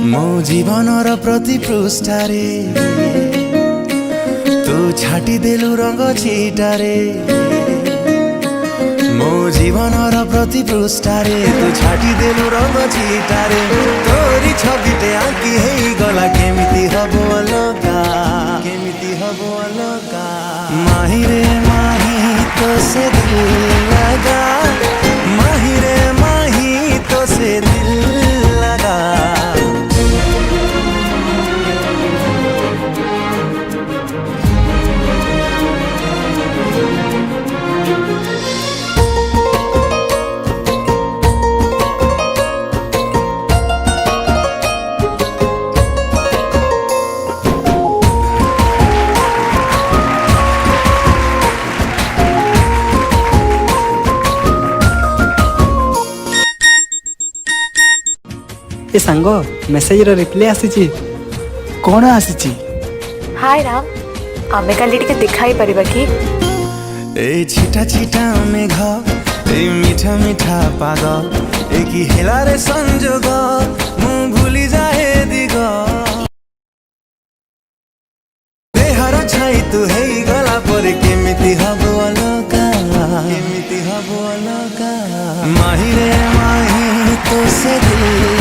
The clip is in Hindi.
मो जीवनर प्रति पृष्ठारे तू छाटी देलु रंग छीटारे। मो जीवनर प्रति पृष्ठारे तू छाटी देलु रंग छीटारे। तोरी छबिटे आंकी हेई गला केमिति हबो अलगा, केमिति हबो अलगा। माही रे माही तो से दिल लगा, माही रे माही तो से दिल लगा। ए सांग मेसेज रो रिप्लाई आसीची कोन आसीची? हाय राम, आमे काली टिके दिखाई परिबा कि ए छिटा छिटा मेघ ए मीठा मीठा पाग ए की हेला रे संजोग मु भूली जाए दिग। देहर छाई तू हेई गला पर केमिति हबो अलगा, केमिति हबो अलगा। माही रे माही तो से दिल